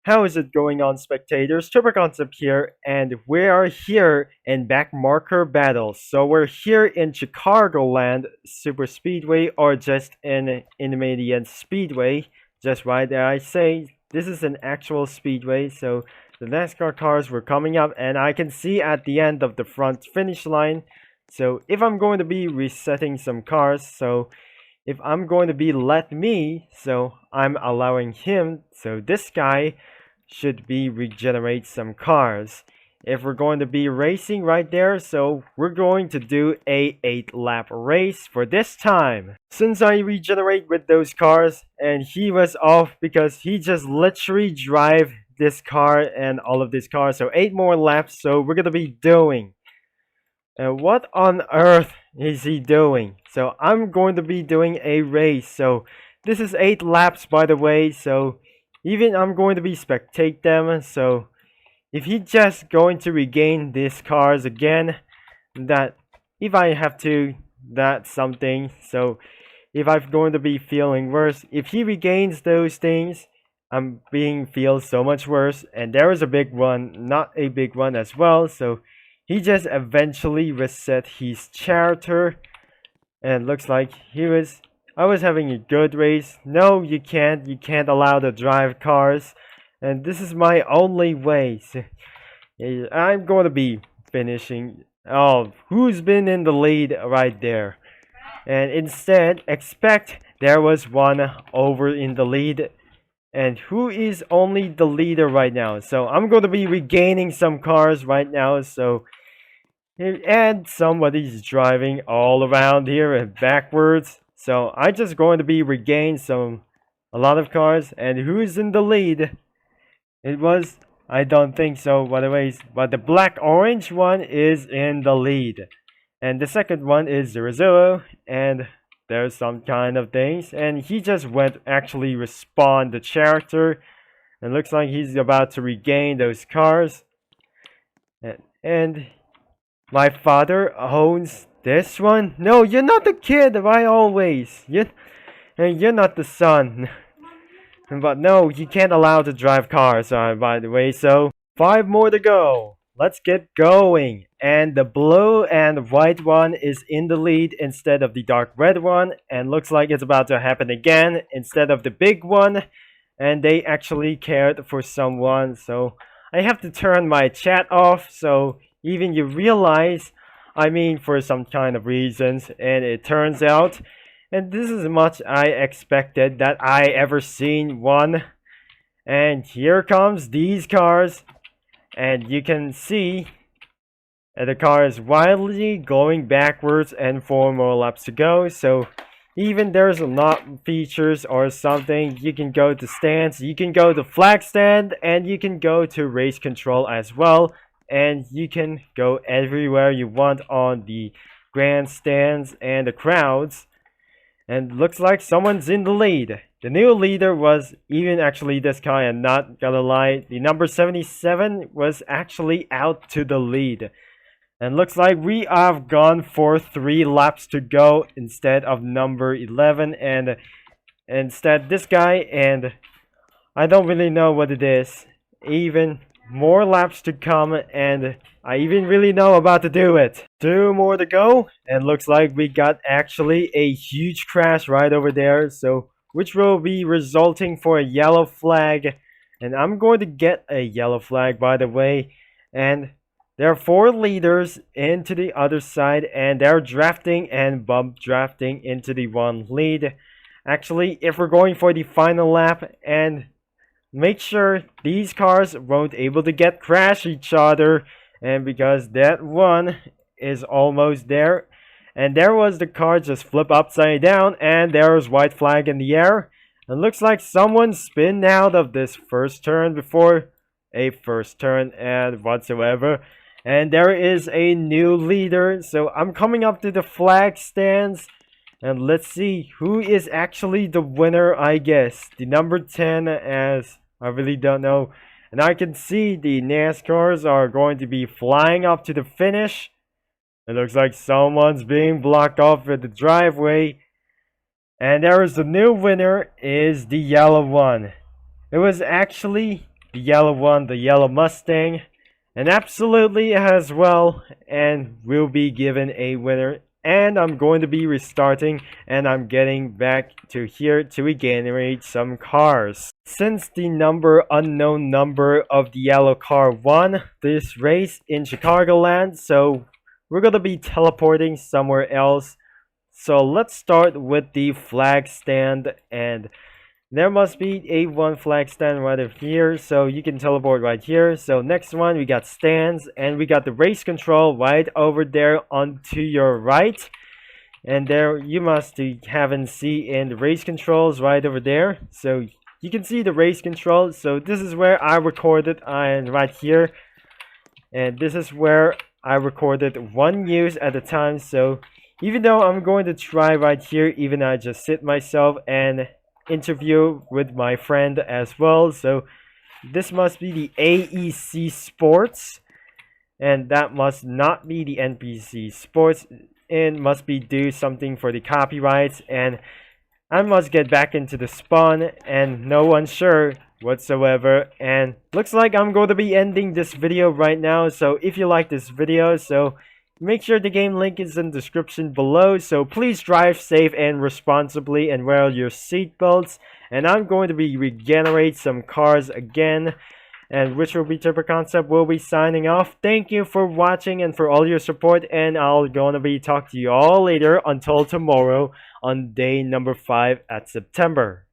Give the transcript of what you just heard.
How is it going on, spectators? Triple Concept here, and we are here in Backmarker Battles. So we're here in Chicagoland Super Speedway, or just in Intermediate Speedway. Just right there, I say this is an actual speedway. So the NASCAR cars were coming up, and I can see at the end of the front finish line. So if I'm going to be resetting some cars, so if I'm going to be let me, so I'm allowing him, so this guy should be regenerate some cars. If we're going to be racing right there, so we're going to do a 8-lap race for this time. Since I regenerate with those cars and he was off because he just literally drive this car and all of these cars, so 8 more laps, so we're gonna be doing. And what on earth is he doing? So I'm going to be doing a race. So this is 8 laps, by the way. So even I'm going to be spectate them. So if he just going to regain these cars again, that if I have to, that's something. So if I'm going to be feeling worse, if he regains those things, I'm being feel so much worse. And there is a big one, not a big one as well. So he just eventually reset his character, and looks like I was having a good race. No, you can't allow to drive cars, and this is my only way. So, I'm going to be finishing. Oh, who's been in the lead right there? And instead, expect there was one over in the lead. And who is only the leader right now? So I'm going to be regaining some cars right now. So and somebody's driving all around here and backwards. So I just going to be regain a lot of cars. And who's in the lead? It was, I don't think so, by the way, but the black orange one is in the lead. And the second one is 00, and there's some kind of things, and he just went actually respawn the character, and looks like he's about to regain those cars. And my father owns this one. No, you're not the kid. I always you're not the son. But no, you can't allow to drive cars. By the way, so 5 more to go. Let's get going. And the blue and white one is in the lead instead of the dark red one. And looks like it's about to happen again instead of the big one. And they actually cared for someone. So I have to turn my chat off. So even you realize, I mean, for some kind of reasons. And it turns out, and this is much I expected that I ever seen one. And here comes these cars. And you can see the car is wildly going backwards and 4 more laps to go. So even there's not features or something, you can go to stands, you can go to flag stand, and you can go to race control as well. And you can go everywhere you want on the grandstands and the crowds. And looks like someone's in the lead. The new leader was even actually this guy, and not gonna lie, the number 77 was actually out to the lead. And looks like we have gone for 3 laps to go instead of number 11, and instead this guy, and I don't really know what it is. Even more laps to come, and I even really know about to do it. 2 more to go, and looks like we got actually a huge crash right over there, so which will be resulting for a yellow flag. And I'm going to get a yellow flag, by the way. And there are 4 leaders into the other side, and they're drafting and bump drafting into the 1 lead. Actually, if we're going for the final lap, and make sure these cars won't able to get crash each other, and because that one is almost there. And there was the car just flip upside down, and there was white flag in the air. And looks like someone spun out of this first turn before a first turn and whatsoever. And there is a new leader. So I'm coming up to the flag stands. And let's see who is actually the winner, I guess. The number 10, as I really don't know. And I can see the NASCARs are going to be flying up to the finish. It looks like someone's being blocked off at the driveway. And there is the new winner, is the yellow one. It was actually the yellow one, the yellow Mustang, and absolutely as well, and we'll be given a winner. And I'm going to be restarting, and I'm getting back to here to regenerate some cars. Since the unknown number of the yellow car won this race in Chicagoland, so we're gonna be teleporting somewhere else. So let's start with the flag stand, and there must be a one flag stand right over here, so you can teleport right here. So next one, we got stands, and we got the race control right over there onto your right. And there you must have and see in the race controls right over there. So you can see the race controls. So this is where I recorded, and right here. And this is where I recorded one use at a time. So even though I'm going to try right here, even I just sit myself and interview with my friend as well. So this must be the AEC Sports, and that must not be the NPC Sports. It must be do something for the copyrights, and I must get back into the spawn, and no one's sure whatsoever. And looks like I'm going to be ending this video right now. So if you like this video, so make sure the game link is in the description below. So please drive safe and responsibly, and wear your seatbelts. And I'm going to be regenerate some cars again. And Which Will Be Turbo Concept will be signing off. Thank you for watching and for all your support. And I'll gonna be talk to you all later until tomorrow on day number 5 at September.